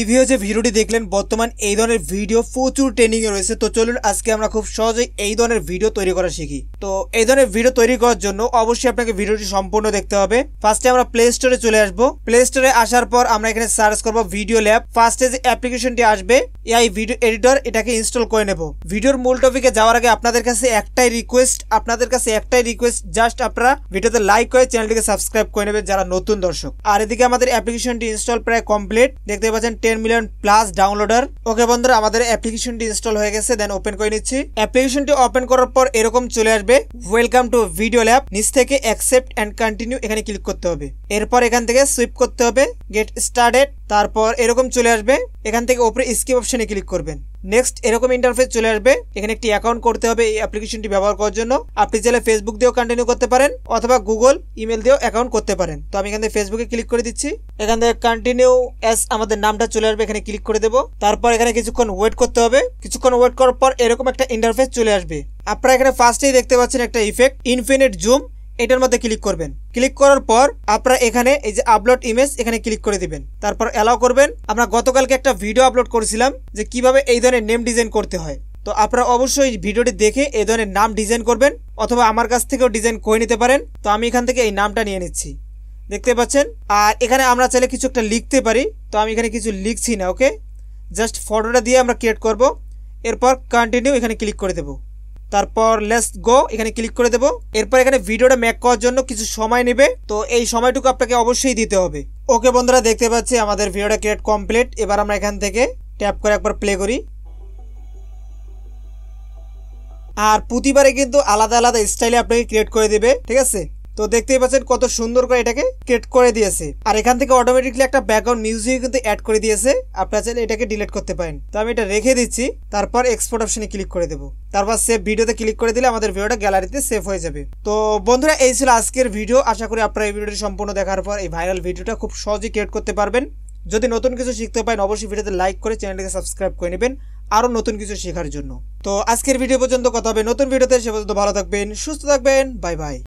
Preview যে ভিডিওটি দেখলেন বর্তমান এই ধরনের ভিডিও প্রচুর ট্রেন্ডিং এ রয়েছে। তো চলুন আজকে আমরা খুব সহজেই এই ধরনের ভিডিও তৈরি করা শিখি। তো এই ধরনের ভিডিও তৈরি করার জন্য অবশ্যই আপনাকে ভিডিওটি সম্পূর্ণ দেখতে হবে। ফার্স্টে আমরা প্লে স্টোরে চলে আসবো। প্লে স্টোরে আসার পর আমরা এখানে সার্চ করবো ভিডিও ল্যাব। ফার্স্টে যে অ্যাপ্লিকেশনটি আসবে এই ভিডিও এডিটর, এটাকে ইনস্টল করে নেব। ভিডিওর মূল টপিকে যাওয়ার আগে আপনাদের কাছে একটাই রিকোয়েস্ট, জাস্ট আপনারা ভিডিওতে লাইক করে চ্যানেলটিকে সাবস্ক্রাইব করে নেবেন যারা নতুন দর্শক। আর এদিকে আমাদের অ্যাপ্লিকেশনটি ইনস্টল প্রায় কমপ্লিট, দেখতে পাচ্ছেন 10 মিলিয়ন প্লাস ডাউনলোডার। ওকে বন্ধুরা, আমাদের অ্যাপ্লিকেশনটি ইনস্টল হয়ে গেছে। দেন ওপেন করে নিচ্ছি। অ্যাপ্লিকেশনটি ওপেন করার পর এরকম চলে আসবে, ওয়েলকাম টু ভিডিও ল্যাব। নিচ থেকে অ্যাকসেপ্ট এন্ড কন্টিনিউ এখানে ক্লিক করতে হবে। এরপর এখান থেকে সুইপ করতে হবে গেট স্টার্টেড। তারপর এরকম চলে আসবে, এখান থেকে উপরে স্কিপ অপশনে ক্লিক করবেন। নেক্সট এরকম ইন্টারফেস চলে আসবে। এখানে একটি অ্যাকাউন্ট করতে হবে এই অ্যাপ্লিকেশনটি ব্যবহার করার জন্য। আপনি চাইলে ফেসবুক দিয়েও কন্টিনিউ করতে পারেন অথবা গুগল ইমেল দিয়েও অ্যাকাউন্ট করতে পারেন। তো আমি এখান থেকে ফেসবুকে ক্লিক করে দিচ্ছি। এখান থেকে কন্টিনিউ অ্যাজ আমাদের নামটা চলে আসবে, এখানে ক্লিক করে দেবো। তারপর এখানে কিছুক্ষণ ওয়েট করতে হবে। কিছুক্ষণ ওয়েট করার পর এরকম একটা ইন্টারফেস চলে আসবে। আপনারা এখানে ফার্স্টেই দেখতে পাচ্ছেন একটা ইফেক্ট ইনফিনিট জুম, এটার মধ্যে ক্লিক করবেন। ক্লিক করার পর আপনারা এখানে এই যে আপলোড ইমেজ এখানে ক্লিক করে দিবেন। তারপর অ্যালাউ করবেন। আমরা গতকালকে একটা ভিডিও আপলোড করেছিলাম যে কিভাবে এই ধরনের নেম ডিজাইন করতে হয়। তো আপনারা অবশ্যই ভিডিওটি দেখে এই ধরনের নাম ডিজাইন করবেন অথবা আমার কাছ থেকেও ডিজাইন করে নিতে পারেন। তো আমি এখান থেকে এই নামটা নিয়ে নিচ্ছি, দেখতে পাচ্ছেন। আর এখানে আমরা চাইলে কিছু একটা লিখতে পারি। তো আমি এখানে কিছু লিখছি না, ওকে, জাস্ট ফটোটা দিয়ে আমরা ক্রিয়েট করব। এরপর কন্টিনিউ এখানে ক্লিক করে দেবো। তারপর লেটস গো এখানে ক্লিক করে দেবো। এরপর এখানে ভিডিওটা মেক করার জন্য কিছু সময় নেবে, তো এই সময়টুকু আপনাকে অবশ্যই দিতে হবে। ওকে বন্ধুরা, দেখতে পাচ্ছি আমাদের ভিডিওটা ক্রিয়েট কমপ্লিট। এবার আমরা এখান থেকে ট্যাপ করে একবার প্লে করি। আর প্রতিবারে কিন্তু আলাদা আলাদা স্টাইলে আপনাকে ক্রিয়েট করে দেবে, ঠিক আছে। তো দেখতেই পাচ্ছেন কত সুন্দর করে এটাকে ক্রিয়েট করে দিয়েছে। আর এখান থেকে অটোমেটিকলি একটা ব্যাকগ্রাউন্ড মিউজিক কিন্তু অ্যাড করে দিয়েছে। আপনারা চাইলে এটাকে ডিলিট করতে পারেন। তো আমি এটা রেখে দিচ্ছি। তারপর এক্সপোর্ট অপশনে ক্লিক করে দেবো। তারপর সেভ ভিডিওতে ক্লিক করে দিলে আমাদের ভিডিওটা গ্যালারিতে সেভ হয়ে যাবে। তো বন্ধুরা, এই ছিল আজকের ভিডিও। আশা করি আপনারা এই ভিডিওটি সম্পূর্ণ দেখার পর এই ভাইরাল ভিডিওটা খুব সহজেই ক্রিয়েট করতে পারবেন। যদি নতুন কিছু শিখতে পারেন অবশ্যই ভিডিওতে লাইক করে চ্যানেলটিকে সাবস্ক্রাইব করে নেবেন আরো নতুন কিছু শেখার জন্য। তো আজকের ভিডিও পর্যন্ত কথা হবে নতুন ভিডিওতে। সে পর্যন্ত ভালো থাকবেন, সুস্থ থাকবেন। Bye bye.